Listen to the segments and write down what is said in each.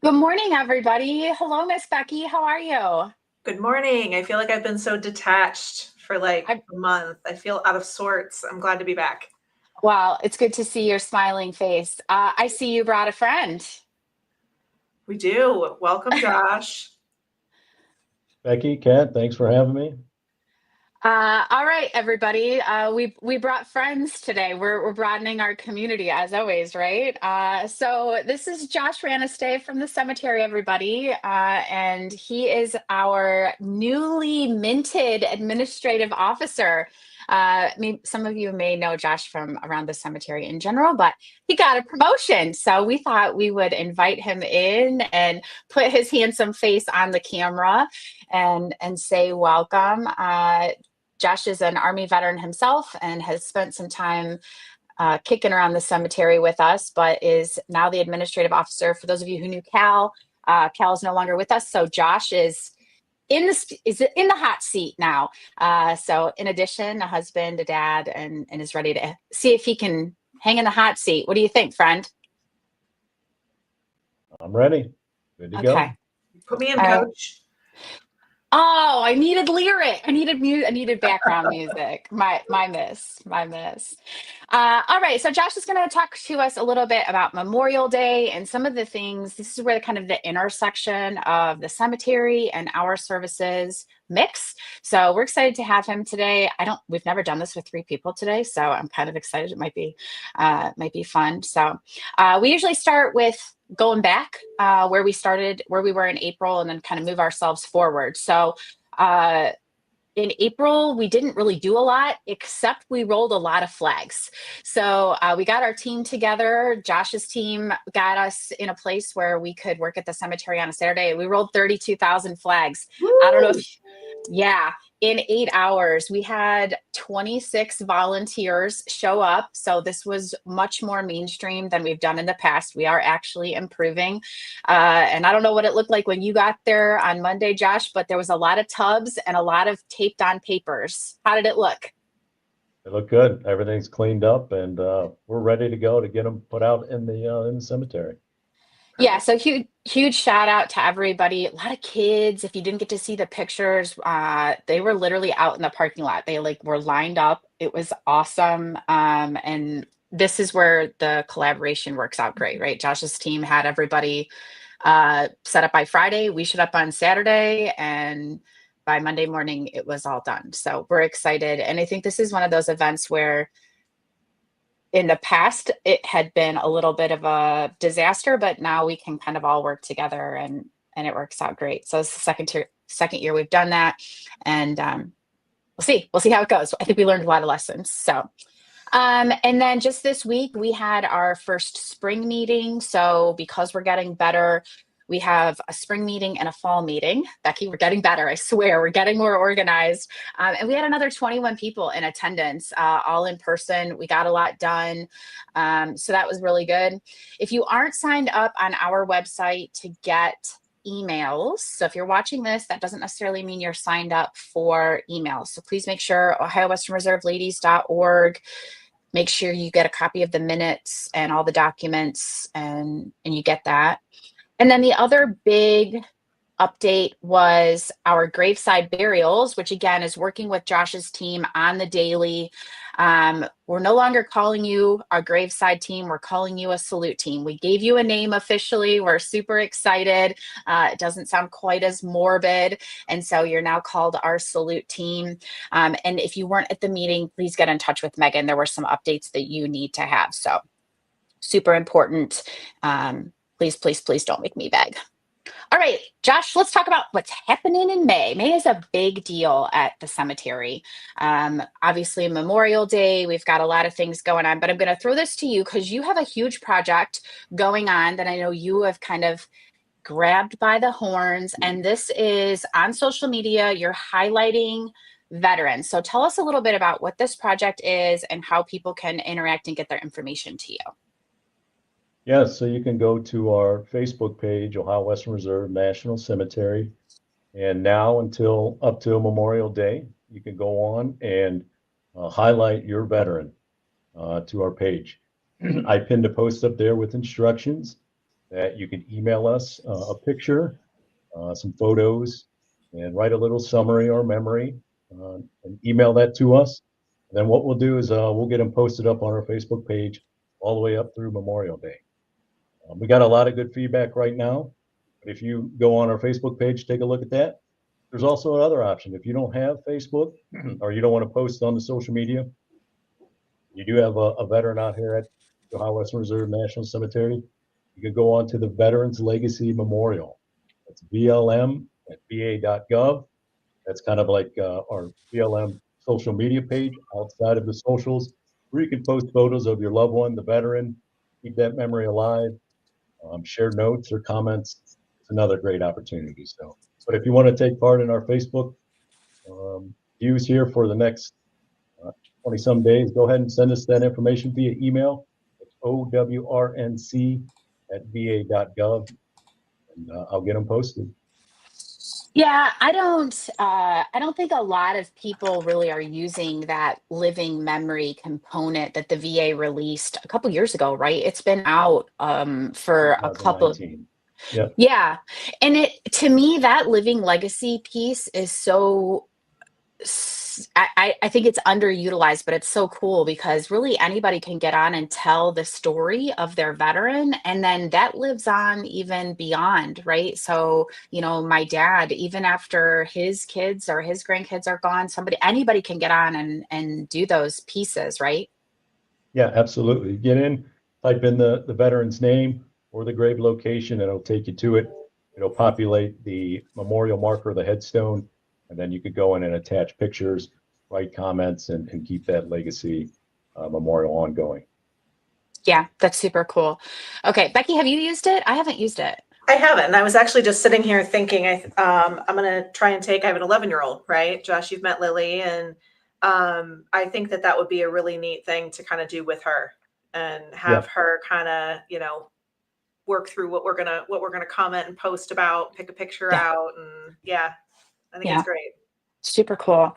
Good morning, everybody. Hello, Miss Becky. How are you? Good morning. I feel like I've been so detached for like I, a month. I feel out of sorts. I'm glad to be back. well, it's good to see your smiling face. I see you brought a friend. We do. Welcome, Josh. Becky, Kat, thanks for having me. All right, everybody. We brought friends today. We're broadening our community as always, right? So this is Josh Ranastay from the cemetery, everybody, and he is our newly minted administrative officer. Some of you may know Josh from around the cemetery in general, but he got a promotion, so we thought we would invite him in and put his handsome face on the camera and say welcome. Josh is an Army veteran himself and has spent some time kicking around the cemetery with us, but is now the administrative officer. For those of you who knew Cal, Cal is no longer with us, so Josh is in the hot seat now. So, in addition, a husband, a dad, and is ready to see if he can hang in the hot seat. What do you think, friend? I'm ready. Good to Okay. go. Put me in, All right. coach. Oh, I needed lyric. I needed background music. My miss. All right, so Josh is going to talk to us a little bit about Memorial Day and some of the things. This is where kind of the intersection of the cemetery and our services mix. So we're excited to have him today. We've never done this with three people today, so I'm kind of excited. It might be fun. So we usually start with going back where we started, where we were in April, and then kind of move ourselves forward. So uh, in April, we didn't really do a lot, except we rolled a lot of flags. So we got our team together. Josh's team got us in a place where we could work at the cemetery on a Saturday. We rolled 32,000 flags. I don't know Woo! if, yeah, in 8 hours, we had 26 volunteers show up. So this was much more mainstream than we've done in the past. We are actually improving. And I don't know what it looked like when you got there on Monday, Josh, but there was a lot of tubs and a lot of taped on papers. How did it look? They look good. Everything's cleaned up, and we're ready to go to get them put out in the cemetery. Yeah, Perfect. so huge shout out to everybody. A lot of kids. If you didn't get to see the pictures, they were literally out in the parking lot. They like were lined up. It was awesome. And this is where the collaboration works out great, right? Josh's team had everybody set up by Friday. We showed up on Saturday, and by Monday morning, it was all done. So we're excited. And I think this is one of those events where in the past it had been a little bit of a disaster, but now we can kind of all work together and it works out great. So it's the second year we've done that, and we'll see how it goes. I think we learned a lot of lessons. So and then just this week, we had our first spring meeting. So, because we're getting better, we have a spring meeting and a fall meeting. Becky, we're getting better. I swear, we're getting more organized. And we had another 21 people in attendance, all in person. We got a lot done. So, that was really good. If you aren't signed up on our website to get emails. So if you're watching this, that doesn't necessarily mean you're signed up for emails. So please make sure OhioWesternReserveLadies.org. Make sure you get a copy of the minutes and all the documents and you get that. And then the other big update was our graveside burials, which again is working with Josh's team on the daily. We're no longer calling you our graveside team. We're calling you a salute team. We gave you a name officially. We're super excited. It doesn't sound quite as morbid. And so you're now called our salute team. And if you weren't at the meeting, please get in touch with Megan. There were some updates that you need to have. So super important. Please don't make me beg. All right, Josh, let's talk about what's happening in May. May is a big deal at the cemetery. Obviously, Memorial Day, we've got a lot of things going on, but I'm going to throw this to you because you have a huge project going on that I know you have kind of grabbed by the horns. And this is on social media, you're highlighting veterans. So tell us a little bit about what this project is and how people can interact and get their information to you. Yes, so you can go to our Facebook page, Ohio Western Reserve National Cemetery, and now until up to Memorial Day, you can go on and highlight your veteran to our page. I pinned a post up there with instructions that you can email us a picture, some photos, and write a little summary or memory, and email that to us. And then what we'll do is we'll get them posted up on our Facebook page all the way up through Memorial Day. We got a lot of good feedback right now. But if you go on our Facebook page, take a look at that. There's also another option. If you don't have Facebook or you don't want to post on the social media, you do have a veteran out here at the Ohio Western Reserve National Cemetery. You could go on to the Veterans Legacy Memorial. That's VLM at va.gov. That's kind of like our VLM social media page outside of the socials, where you can post photos of your loved one, the veteran, keep that memory alive, share notes or comments. It's another great opportunity. So, but if you want to take part in our Facebook views here for the next 20 some days, go ahead and send us that information via email. It's OWRNC at va.gov, and I'll get them posted. Yeah, I don't think a lot of people really are using that living memory component that the VA released a couple years ago, right? It's been out for a couple. 2019. Yeah. Yeah. And it, to me, that living legacy piece is so, I think it's underutilized, but it's so cool because really anybody can get on and tell the story of their veteran. And then that lives on even beyond, right? So, you know, my dad, even after his kids or his grandkids are gone, anybody can get on and do those pieces, right? Yeah, absolutely. Get in, type in the veteran's name or the grave location, and it'll take you to it. It'll populate the memorial marker, the headstone, and then you could go in and attach pictures, write comments, and keep that legacy memorial ongoing. Yeah, that's super cool. Okay, Becky, have you used it? I haven't used it. I haven't. And I was actually just sitting here thinking, I'm going to try and take, I have an 11-year-old, right? Josh, you've met Lily. And I think that would be a really neat thing to kind of do with her and have her kind of, you know, work through what we're going to comment and post about, pick a picture Yeah. out. And yeah, I think Yeah. it's great. Super cool.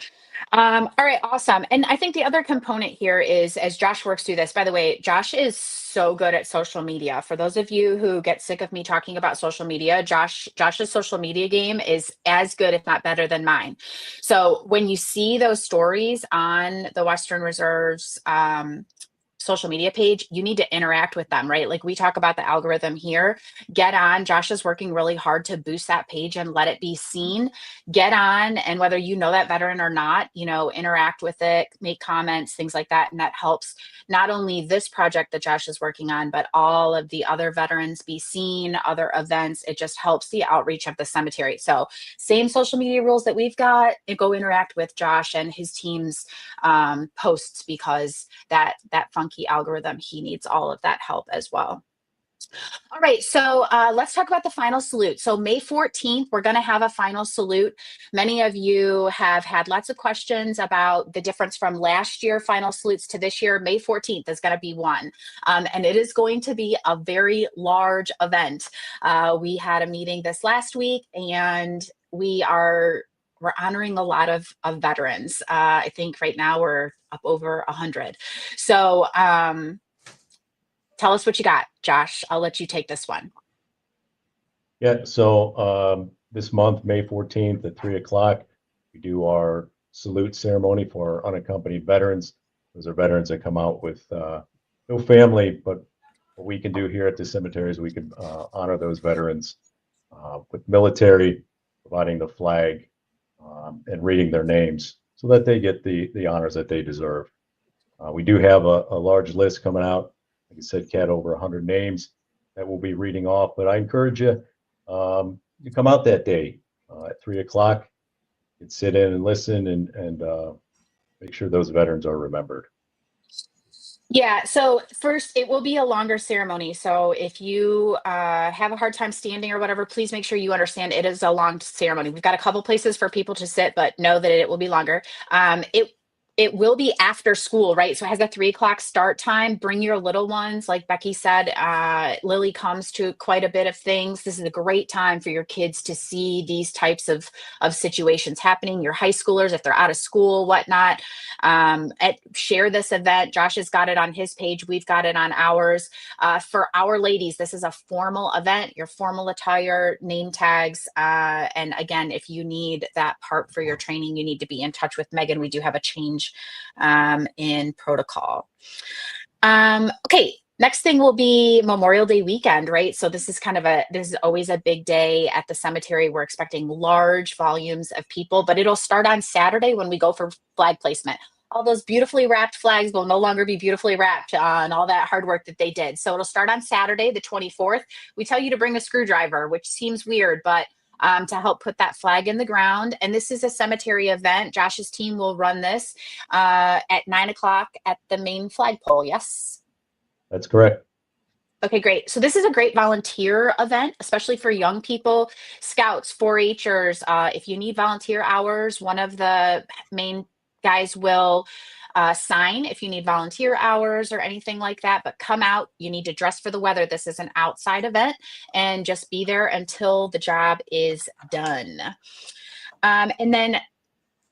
All right, awesome. And I think the other component here is as Josh works through this, by the way, Josh is so good at social media. For those of you who get sick of me talking about social media, Josh's social media game is as good, if not better than mine. So when you see those stories on the Western Reserve's social media page, you need to interact with them, right? Like we talk about the algorithm here. Get on. Josh is working really hard to boost that page and let it be seen. Get on, and whether you know that veteran or not, you know, interact with it, make comments, things like that. And that helps not only this project that Josh is working on, but all of the other veterans be seen, other events. It just helps the outreach of the cemetery. So same social media rules that we've got, and go interact with Josh and his team's posts, because that funky algorithm, he needs all of that help as well. All right, so let's talk about the final salute. So May 14th, we're going to have a final salute. Many of you have had lots of questions about the difference from last year final salutes to this year. May 14th is going to be one, and it is going to be a very large event. We had a meeting this last week, and we're honoring a lot of veterans. I think right now we're up over 100. So tell us what you got, Josh. I'll let you take this one. Yeah, so this month, May 14th at 3 o'clock, we do our salute ceremony for our unaccompanied veterans. Those are veterans that come out with no family, but what we can do here at the cemetery is we can honor those veterans with military, providing the flag and reading their names so that they get the honors that they deserve. We do have a large list coming out. Like I said, Kat, over 100 names that we'll be reading off. But I encourage you to come out that day at 3 o'clock and sit in and listen and make sure those veterans are remembered. Yeah, so first, it will be a longer ceremony. So if you have a hard time standing or whatever, please make sure you understand it is a long ceremony. We've got a couple places for people to sit, but know that it will be longer. It will be after school, right? So it has a 3 o'clock start time. Bring your little ones. Like Becky said, Lily comes to quite a bit of things. This is a great time for your kids to see these types of situations happening. Your high schoolers, if they're out of school, whatnot, share this event. Josh has got it on his page. We've got it on ours. For our ladies, this is a formal event, your formal attire, name tags. And again, if you need that part for your training, you need to be in touch with Megan. We do have a change in protocol. Okay, next thing will be Memorial Day weekend, right? So this is always a big day at the cemetery. We're expecting large volumes of people, but it'll start on Saturday when we go for flag placement. All those beautifully wrapped flags will no longer be beautifully wrapped on all that hard work that they did. So it'll start on Saturday, the 24th. We tell you to bring a screwdriver, which seems weird, but to help put that flag in the ground. And this is a cemetery event. Josh's team will run this at 9 o'clock at the main flagpole. Yes? That's correct. Okay, great. So this is a great volunteer event, especially for young people, scouts, 4-Hers. If you need volunteer hours, one of the main guys will sign if you need volunteer hours or anything like that. But come out. You need to dress for the weather. This is an outside event, and just be there until the job is done. And then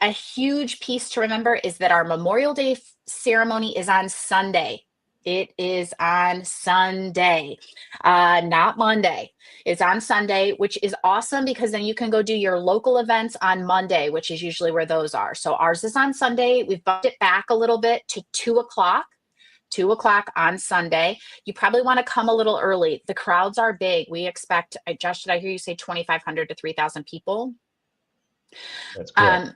a huge piece to remember is that our Memorial Day ceremony is on Sunday. It is on Sunday, not Monday. It's on Sunday, which is awesome because then you can go do your local events on Monday, which is usually where those are. So ours is on Sunday. We've bumped it back a little bit to 2 o'clock. 2 o'clock on Sunday. You probably want to come a little early. The crowds are big. We expect, Josh, did I hear you say 2,500 to 3,000 people? That's correct.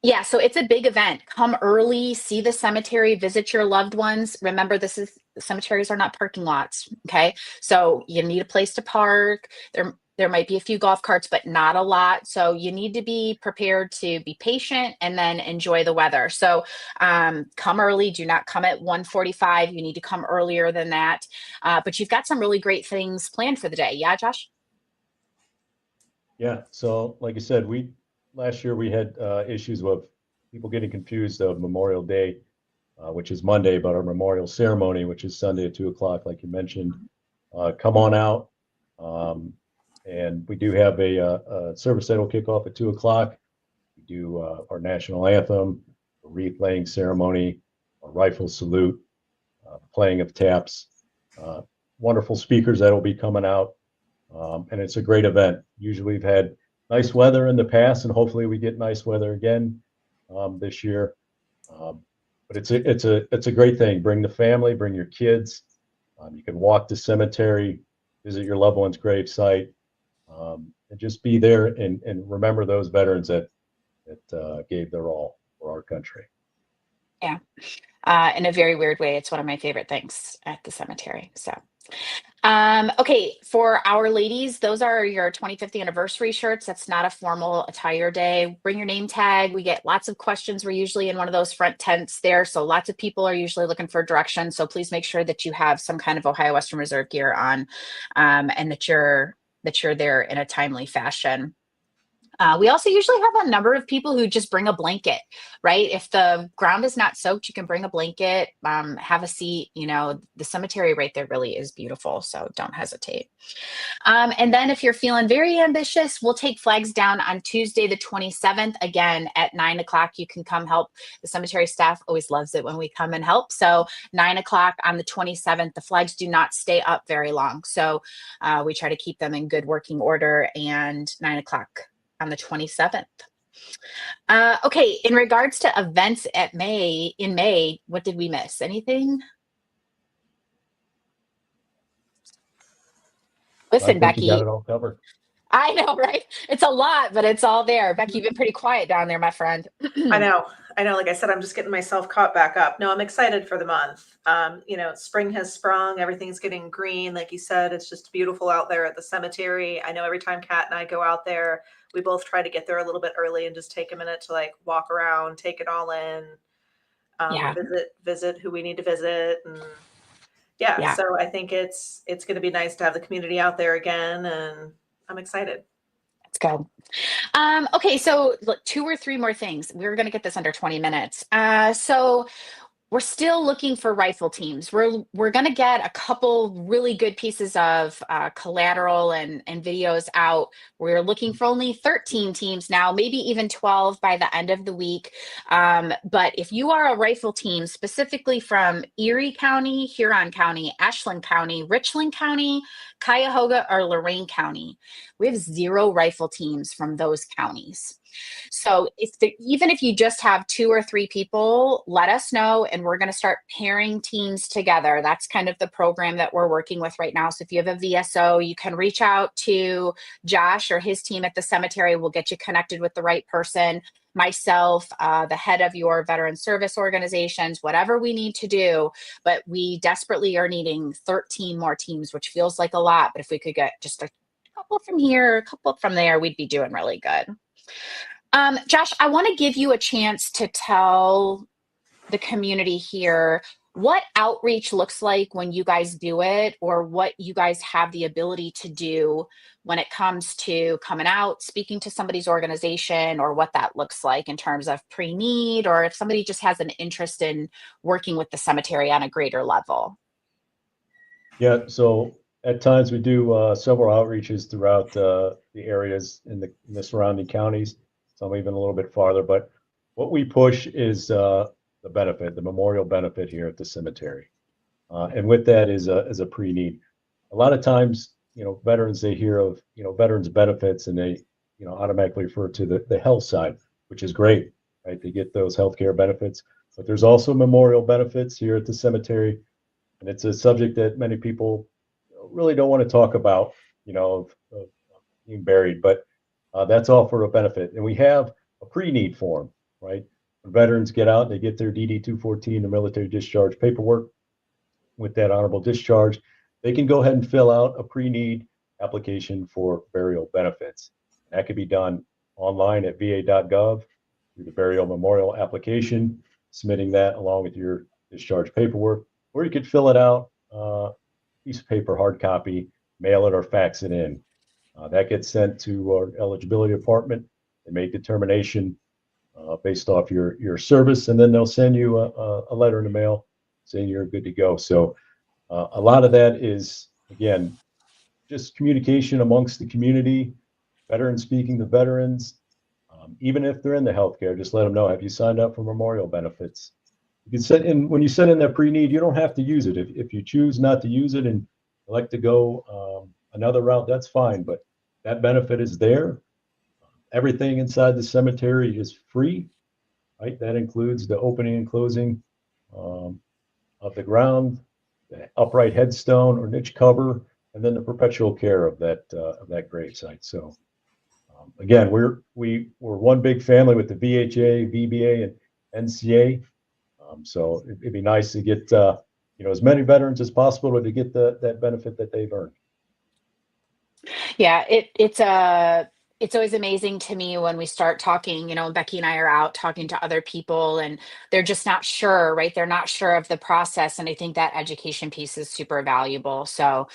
Yeah, so it's a big event. Come early, see the cemetery, visit your loved ones. Remember, cemeteries are not parking lots. Okay, so you need a place to park. There might be a few golf carts, but not a lot. So you need to be prepared to be patient and then enjoy the weather. So come early. Do not come at 1:45. You need to come earlier than that. But you've got some really great things planned for the day. Yeah, Josh? Yeah. So like I said, last year we had issues with people getting confused of Memorial Day, which is Monday, but our memorial ceremony, which is Sunday at 2 o'clock, like you mentioned. Come on out. And we do have a service that will kick off at 2 o'clock. We do our national anthem, a wreath laying ceremony, a rifle salute, playing of taps, wonderful speakers that will be coming out. And it's a great event. Usually we've had nice weather in the past, and hopefully we get nice weather again this year. But it's a great thing. Bring the family, bring your kids. You can walk the cemetery, visit your loved one's grave site, and just be there and remember those veterans that gave their all for our country. Yeah. In a very weird way, it's one of my favorite things at the cemetery. So, okay, for our ladies, those are your 25th anniversary shirts. That's not a formal attire day. Bring your name tag. We get lots of questions. We're usually in one of those front tents there. So lots of people are usually looking for directions. So please make sure that you have some kind of Ohio Western Reserve gear on, and that you're there in a timely fashion. We also usually have a number of people who just bring a blanket, right? If the ground is not soaked, you can bring a blanket, have a seat. The cemetery right there really is beautiful, so don't hesitate. And then if you're feeling very ambitious, we'll take flags down on Tuesday, the 27th, again at 9 o'clock. You can come help. The cemetery staff always loves it when we come and help. So 9 o'clock on the 27th, the flags do not stay up very long. So we try to keep them in good working order, and 9 o'clock on the 27th. Okay, in regards to events in May, what did we miss? Anything? I Listen, think you got Becky, it all covered. I know, right? It's a lot, but it's all there. Becky, you've been pretty quiet down there, my friend. I know. Like I said, I'm just getting myself caught back up. No, I'm excited for the month. Spring has sprung. Everything's getting green. Like you said, it's just beautiful out there at the cemetery. I know every time Kat and I go out there, we both try to get there a little bit early and just take a minute to walk around, take it all in, Yeah. visit who we need to visit. And yeah. So I think it's going to be nice to have the community out there again. And I'm excited. It's good. Okay, so look, 2 or 3 more things. We're going to get this under 20 minutes. So we're still looking for rifle teams. We're going to get a couple really good pieces of collateral and videos out. We're looking for only 13 teams now, maybe even 12 by the end of the week. But if you are a rifle team, specifically from Erie County, Huron County, Ashland County, Richland County, Cuyahoga, or Lorain County, we have 0 rifle teams from those counties. So even if you just have 2 or 3 people, let us know, and we're going to start pairing teams together. That's kind of the program that we're working with right now. So if you have a VSO, you can reach out to Josh or his team at the cemetery. We'll get you connected with the right person. Myself, the head of your veteran service organizations, whatever we need to do. But we desperately are needing 13 more teams, which feels like a lot. But if we could get just a couple from here, a couple from there, we'd be doing really good. Josh, I want to give you a chance to tell the community here what outreach looks like when you guys do it, or what you guys have the ability to do when it comes to coming out, speaking to somebody's organization, or what that looks like in terms of pre-need, or if somebody just has an interest in working with the cemetery on a greater level. Yeah, so at times we do several outreaches throughout the areas in the surrounding counties, some even a little bit farther. But what we push is the benefit, the memorial benefit here at the cemetery, and with that is a pre-need. A lot of times, veterans, they hear of veterans benefits, and they automatically refer to the health side, which is great, right? They get those healthcare benefits, but there's also memorial benefits here at the cemetery. And it's a subject that many people really don't want to talk about, of being buried, but that's all for a benefit. And we have a pre-need form, right? When veterans get out, they get their DD-214, the military discharge paperwork with that honorable discharge. They can go ahead and fill out a pre-need application for burial benefits. That can be done online at va.gov through the burial memorial application, submitting that along with your discharge paperwork, or you could fill it out, piece of paper, hard copy, mail it or fax it in. That gets sent to our eligibility department. They make determination based off your service, and then they'll send you a letter in the mail saying you're good to go. So a lot of that is, again, just communication amongst the community, veterans speaking to veterans. Even if they're in the healthcare, just let them know, have you signed up for memorial benefits? You can send in, when you send in that pre-need, you don't have to use it. If you choose not to use it and elect to go another route, that's fine. But that benefit is there. Everything inside the cemetery is free, right? That includes the opening and closing of the ground, the upright headstone or niche cover, and then the perpetual care of that gravesite. So again, we're one big family with the VHA, VBA, and NCA. So it'd be nice to get as many veterans as possible to get that benefit that they've earned. Yeah, it's always amazing to me when we start talking, Becky and I are out talking to other people, and they're just not sure, right? They're not sure of the process. And I think that education piece is super valuable. So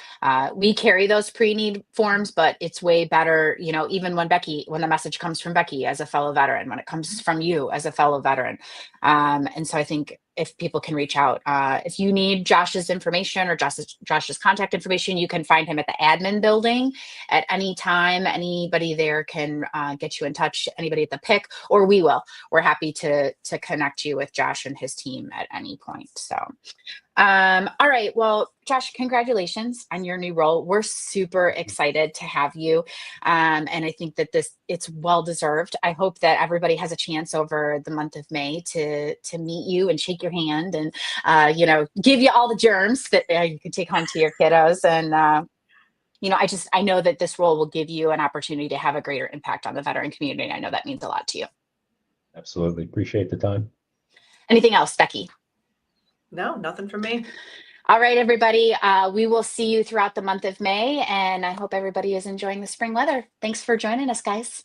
we carry those pre-need forms, but it's way better, even when the message comes from Becky as a fellow veteran, when it comes from you as a fellow veteran. And so I think if people can reach out, if you need Josh's information or Josh's contact information, you can find him at the admin building at any time. Anybody there can get you in touch, anybody at the PIC, or we will. We're happy to connect you with Josh and his team at any point. So all right. Well, Josh, congratulations on your new role. We're super excited to have you. And I think that it's well deserved. I hope that everybody has a chance over the month of May to meet you and shake your hand and, give you all the germs that you can take home to your kiddos. And, I know that this role will give you an opportunity to have a greater impact on the veteran community. I know that means a lot to you. Absolutely. Appreciate the time. Anything else, Becky? No, nothing from me. All right, everybody. We will see you throughout the month of May, and I hope everybody is enjoying the spring weather. Thanks for joining us, guys.